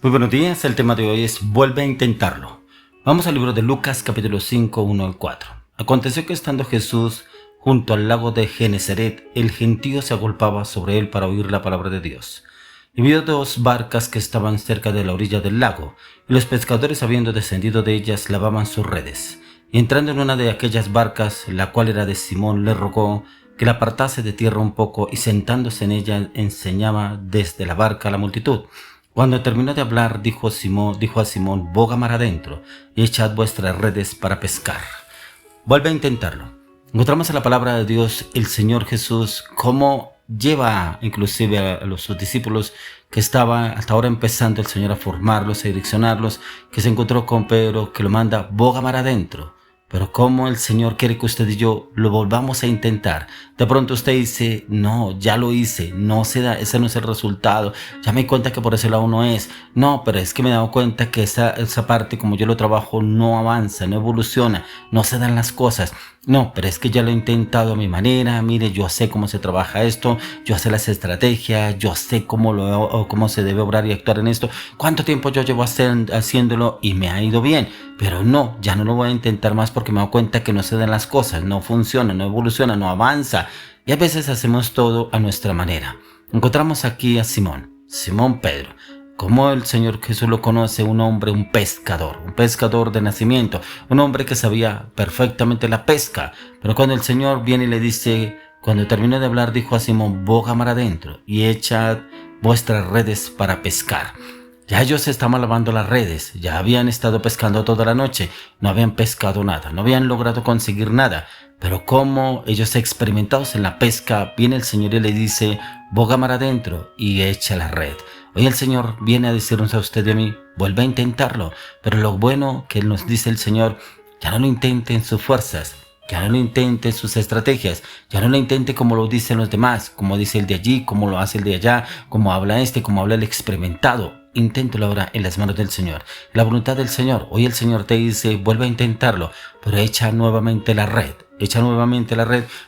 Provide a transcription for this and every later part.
Muy buenos días, el tema de hoy es vuelve a intentarlo. Vamos al libro de Lucas capítulo 5, 1 al 4. Aconteció que estando Jesús junto al lago de Genesaret, el gentío se agolpaba sobre él para oír la palabra de Dios. Y vio dos barcas que estaban cerca de la orilla del lago, y los pescadores habiendo descendido de ellas lavaban sus redes. Y entrando en una de aquellas barcas, la cual era de Simón, le rogó que la apartase de tierra un poco, y sentándose en ella enseñaba desde la barca a la multitud. Cuando terminó de hablar, dijo a Simón, boga mar adentro y echad vuestras redes para pescar. Vuelve a intentarlo. Encontramos en la palabra de Dios el Señor Jesús cómo lleva inclusive a sus discípulos que estaba hasta ahora empezando el Señor a formarlos, a direccionarlos, que se encontró con Pedro, que lo manda boga mar adentro. Pero como el Señor quiere que usted y yo lo volvamos a intentar. De pronto usted dice, no, ya lo hice, no se da, ese no es el resultado. Ya me di cuenta que por ese lado no es. No, pero es que me he dado cuenta que esa parte, como yo lo trabajo, no avanza, no evoluciona, no se dan las cosas. No, pero es que ya lo he intentado a mi manera. Mire, yo sé cómo se trabaja esto, yo sé las estrategias, yo sé cómo se debe obrar y actuar en esto. ¿Cuánto tiempo yo llevo haciéndolo y me ha ido bien? Pero no, ya no lo voy a intentar más porque me doy cuenta que no se dan las cosas, no funciona, no evoluciona, no avanza. Y a veces hacemos todo a nuestra manera. Encontramos aquí a Simón Pedro. Como el Señor Jesús lo conoce, un hombre, un pescador de nacimiento, un hombre que sabía perfectamente la pesca. Pero cuando el Señor viene y le dice, cuando terminó de hablar, dijo a Simón, boga mar adentro y echad vuestras redes para pescar. Ya ellos estaban lavando las redes, ya habían estado pescando toda la noche, no habían pescado nada, no habían logrado conseguir nada. Pero como ellos experimentados en la pesca, viene el Señor y le dice, boga mar adentro y echa la red. Hoy el Señor viene a decirnos a usted y a mí, vuelve a intentarlo. Pero lo bueno que nos dice el Señor, ya no lo intente en sus fuerzas, ya no lo intente en sus estrategias, ya no lo intente como lo dicen los demás, como dice el de allí, como lo hace el de allá, como habla este, como habla el experimentado. Inténtalo ahora en las manos del Señor, la voluntad del Señor. Hoy el Señor te dice, vuelve a intentarlo, pero echa nuevamente la red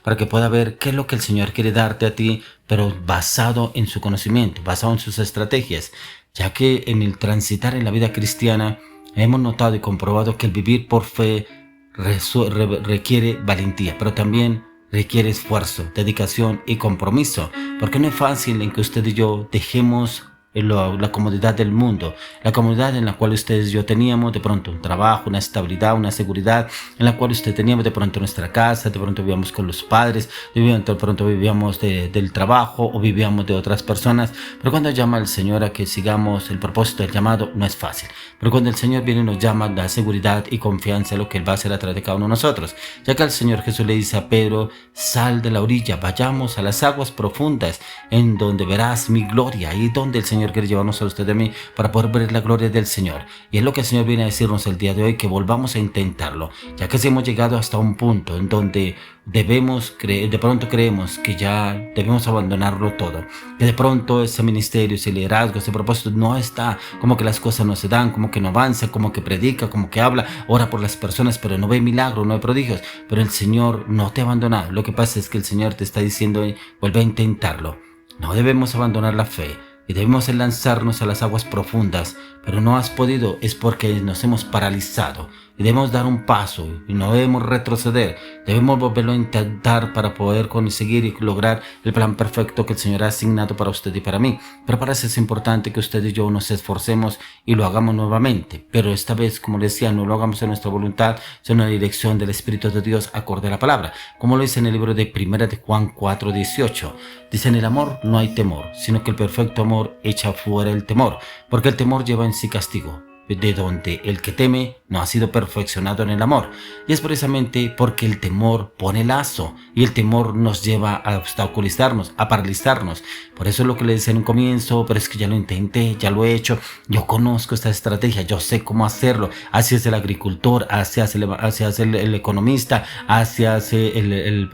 para que pueda ver qué es lo que el Señor quiere darte a ti, pero basado en su conocimiento, basado en sus estrategias, ya que en el transitar en la vida cristiana hemos notado y comprobado que el vivir por fe requiere valentía, pero también requiere esfuerzo, dedicación y compromiso, porque no es fácil en que usted y yo dejemos la comodidad del mundo, la comodidad en la cual ustedes y yo teníamos de pronto un trabajo, una estabilidad, una seguridad, en la cual usted teníamos de pronto nuestra casa, de pronto vivíamos con los padres, de pronto vivíamos del trabajo o vivíamos de otras personas. Pero cuando llama el Señor a que sigamos el propósito del llamado, no es fácil. Pero cuando el Señor viene y nos llama, da seguridad y confianza en lo que Él va a hacer a través de cada uno de nosotros. Ya que el Señor Jesús le dice a Pedro, sal de la orilla, vayamos a las aguas profundas, en donde verás mi gloria. Ahí donde el Señor quiere llevarnos a usted y a mí para poder ver la gloria del Señor. Y es lo que el Señor viene a decirnos el día de hoy, que volvamos a intentarlo, ya que si hemos llegado hasta un punto en donde de pronto creemos que ya debemos abandonarlo todo, que de pronto ese ministerio, ese liderazgo, ese propósito no está, como que las cosas no se dan, como que no avanza, como que predica, como que habla, ora por las personas, pero no ve milagros, no ve prodigios. Pero el Señor no te ha abandonado. Lo que pasa es que el Señor te está diciendo hoy, vuelve a intentarlo. No debemos abandonar la fe y debemos lanzarnos a las aguas profundas, pero no has podido, es porque nos hemos paralizado. Y debemos dar un paso y no debemos retroceder, debemos volverlo a intentar para poder conseguir y lograr el plan perfecto que el Señor ha asignado para usted y para mí. Pero para eso es importante que usted y yo nos esforcemos y lo hagamos nuevamente, pero esta vez, como le decía, no lo hagamos en nuestra voluntad, sino en la dirección del Espíritu de Dios acorde a la palabra, como lo dice en el libro de 1 de Juan 4:18. Dice, en el amor no hay temor, sino que el perfecto amor echa fuera el temor, porque el temor lleva en sí castigo, de donde el que teme no ha sido perfeccionado en el amor. Y es precisamente porque el temor pone lazo y el temor nos lleva a obstaculizarnos, a paralizarnos. Por eso es lo que le decía en un comienzo, pero es que ya lo intenté, ya lo he hecho, yo conozco esta estrategia, yo sé cómo hacerlo. Así es el agricultor, así hace el economista, así hace el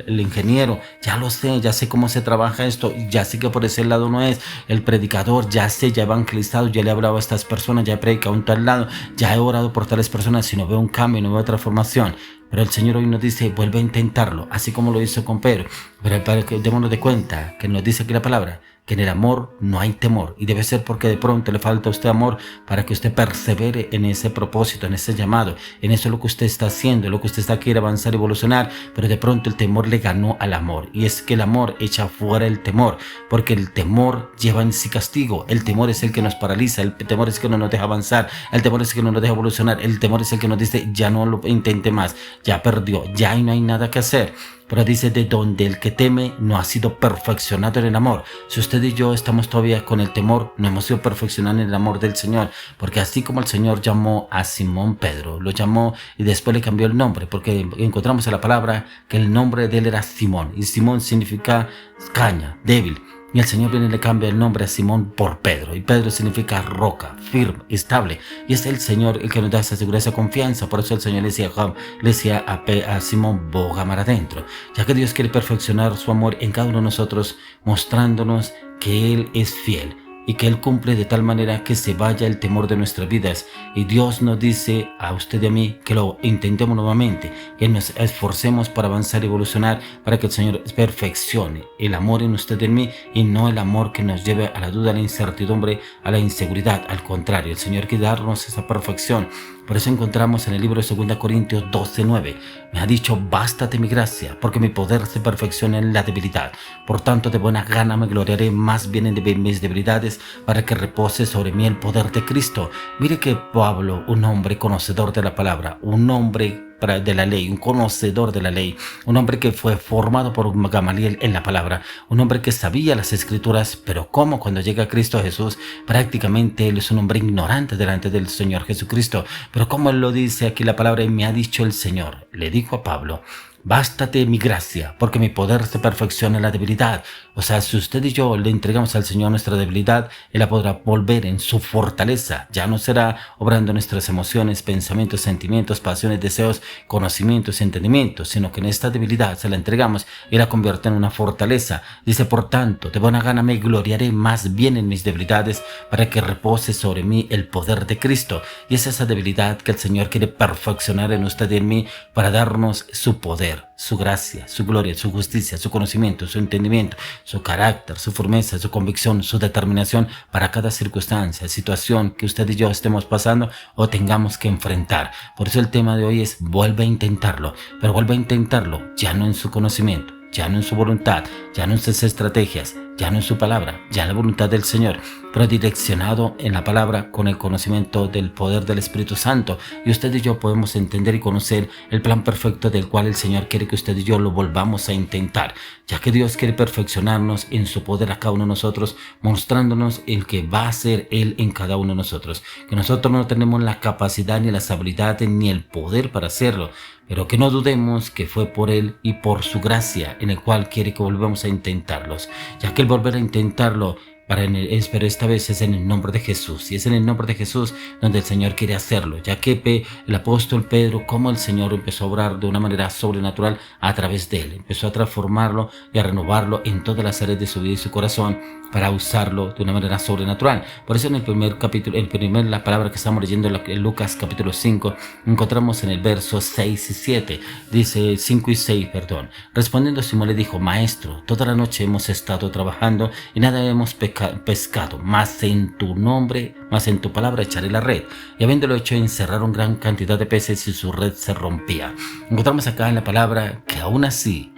ingeniero. Ya lo sé, ya sé cómo se trabaja esto, ya sé que por ese lado no es. El predicador, ya sé, ya he evangelizado, ya le he hablado a estas personas, ya he predicado a un tal lado, ya he orado por tales personas, si no veo un cambio, no veo transformación. Pero el Señor hoy nos dice, vuelve a intentarlo, así como lo hizo con Pedro. Pero para que démonos de cuenta que nos dice aquí la palabra, que en el amor no hay temor, y debe ser porque de pronto le falta a usted amor para que usted persevere en ese propósito, en ese llamado, en eso lo que usted está haciendo, lo que usted está quiere avanzar, evolucionar, pero de pronto el temor le ganó al amor, y es que el amor echa fuera el temor, porque el temor lleva en sí castigo, el temor es el que nos paraliza, el temor es el que no nos deja avanzar, el temor es el que no nos deja evolucionar, el temor es el que nos dice ya no lo intente más, ya perdió, ya no hay nada que hacer. Pero dice de donde el que teme no ha sido perfeccionado en el amor. Si usted y yo estamos todavía con el temor, no hemos sido perfeccionados en el amor del Señor, porque así como el Señor llamó a Simón Pedro, lo llamó y después le cambió el nombre, porque encontramos en la palabra que el nombre de él era Simón, y Simón significa caña, débil. Y el Señor viene y le cambia el nombre a Simón por Pedro. Y Pedro significa roca, firme, estable. Y es el Señor el que nos da esa seguridad, esa confianza. Por eso el Señor le decía a Simón, boga mar adentro. Ya que Dios quiere perfeccionar su amor en cada uno de nosotros, mostrándonos que Él es fiel y que Él cumple de tal manera que se vaya el temor de nuestras vidas. Y Dios nos dice a usted y a mí que lo intentemos nuevamente, que nos esforcemos para avanzar y evolucionar, para que el Señor perfeccione el amor en usted y en mí, y no el amor que nos lleve a la duda, a la incertidumbre, a la inseguridad. Al contrario, el Señor quiere darnos esa perfección. Por eso encontramos en el libro de 2 Corintios 12:9, me ha dicho, bástate mi gracia, porque mi poder se perfecciona en la debilidad. Por tanto, de buena gana me gloriaré más bien en mis debilidades, para que repose sobre mí el poder de Cristo. Mire que Pablo, un hombre conocedor de la palabra, un hombre de la ley, un conocedor de la ley, un hombre que fue formado por Gamaliel en la palabra, un hombre que sabía las escrituras, pero como cuando llega Cristo Jesús, prácticamente él es un hombre ignorante delante del Señor Jesucristo. Pero como él lo dice aquí la palabra, y me ha dicho el Señor, le dijo a Pablo, bástate mi gracia, porque mi poder se perfecciona en la debilidad. O sea, si usted y yo le entregamos al Señor nuestra debilidad, Él la podrá volver en su fortaleza. Ya no será obrando nuestras emociones, pensamientos, sentimientos, pasiones, deseos, conocimientos, entendimientos, sino que en esta debilidad se la entregamos y la convierte en una fortaleza. Dice, por tanto, de buena gana me gloriaré más bien en mis debilidades, para que repose sobre mí el poder de Cristo. Y es esa debilidad que el Señor quiere perfeccionar en usted y en mí, para darnos su poder, su gracia, su gloria, su justicia, su conocimiento, su entendimiento, su carácter, su firmeza, su convicción, su determinación para cada circunstancia, situación que usted y yo estemos pasando o tengamos que enfrentar. Por eso el tema de hoy es vuelve a intentarlo, pero vuelve a intentarlo ya no en su conocimiento, ya no en su voluntad, ya no en sus estrategias, ya no en su palabra, ya en la voluntad del Señor, pero direccionado en la palabra con el conocimiento del poder del Espíritu Santo. Y usted y yo podemos entender y conocer el plan perfecto del cual el Señor quiere que usted y yo lo volvamos a intentar, ya que Dios quiere perfeccionarnos en su poder a cada uno de nosotros, mostrándonos el que va a ser Él en cada uno de nosotros, que nosotros no tenemos la capacidad ni las habilidades ni el poder para hacerlo, pero que no dudemos que fue por Él y por su gracia en el cual quiere que volvamos a intentarlos, ya que el volver a intentarlo pero esta vez es en el nombre de Jesús, y es en el nombre de Jesús donde el Señor quiere hacerlo, ya que el apóstol Pedro, como el Señor empezó a obrar de una manera sobrenatural a través de él, empezó a transformarlo y a renovarlo en todas las áreas de su vida y su corazón, para usarlo de una manera sobrenatural. Por eso en el primer capítulo, la palabra que estamos leyendo en Lucas capítulo 5, encontramos en el verso 6 y 7, dice 5 y 6, perdón. Respondiendo Simón le dijo, Maestro, toda la noche hemos estado trabajando y nada hemos pescado, mas en tu palabra echaré la red. Y habiéndolo hecho, encerraron gran cantidad de peces y su red se rompía. Encontramos acá en la palabra que aún así,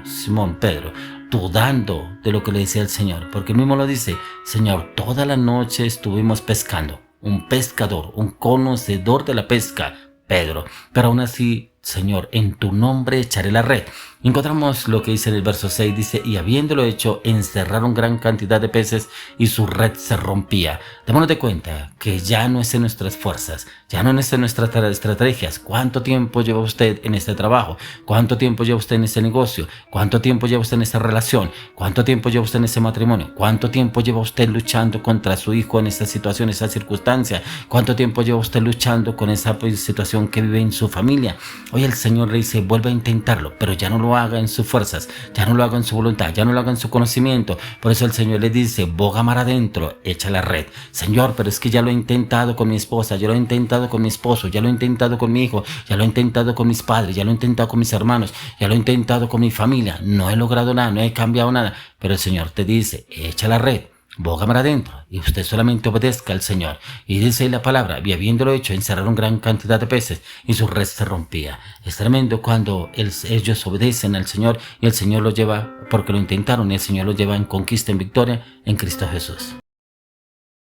Simón Pedro, dudando de lo que le decía el Señor, porque él mismo lo dice, Señor, toda la noche estuvimos pescando. Un pescador, un conocedor de la pesca, Pedro, pero aún así, Señor, en tu nombre echaré la red. Encontramos lo que dice en el verso 6, dice, y habiéndolo hecho, encerraron gran cantidad de peces y su red se rompía. Démonos de cuenta que ya no es en nuestras fuerzas, ya no es en nuestras estrategias. ¿Cuánto tiempo lleva usted en este trabajo? ¿Cuánto tiempo lleva usted en ese negocio? ¿Cuánto tiempo lleva usted en esa relación? ¿Cuánto tiempo lleva usted en ese matrimonio? ¿Cuánto tiempo lleva usted luchando contra su hijo en esa situación, esa circunstancia? ¿Cuánto tiempo lleva usted luchando con esa situación que vive en su familia? Hoy el Señor le dice, vuelve a intentarlo, pero ya no lo haga en sus fuerzas, ya no lo haga en su voluntad, ya no lo haga en su conocimiento. Por eso el Señor le dice, boga mar adentro, echa la red. Señor, pero es que ya lo he intentado con mi esposa, ya lo he intentado con mi esposo, ya lo he intentado con mi hijo, ya lo he intentado con mis padres, ya lo he intentado con mis hermanos, ya lo he intentado con mi familia. No he logrado nada, no he cambiado nada. Pero el Señor te dice, echa la red, boga mar adentro, y usted solamente obedezca al Señor. Y dice la palabra, y habiéndolo hecho, encerraron gran cantidad de peces, y su red se rompía. Es tremendo cuando ellos obedecen al Señor, y el Señor los lleva, porque lo intentaron, y el Señor los lleva en conquista, en victoria, en Cristo Jesús.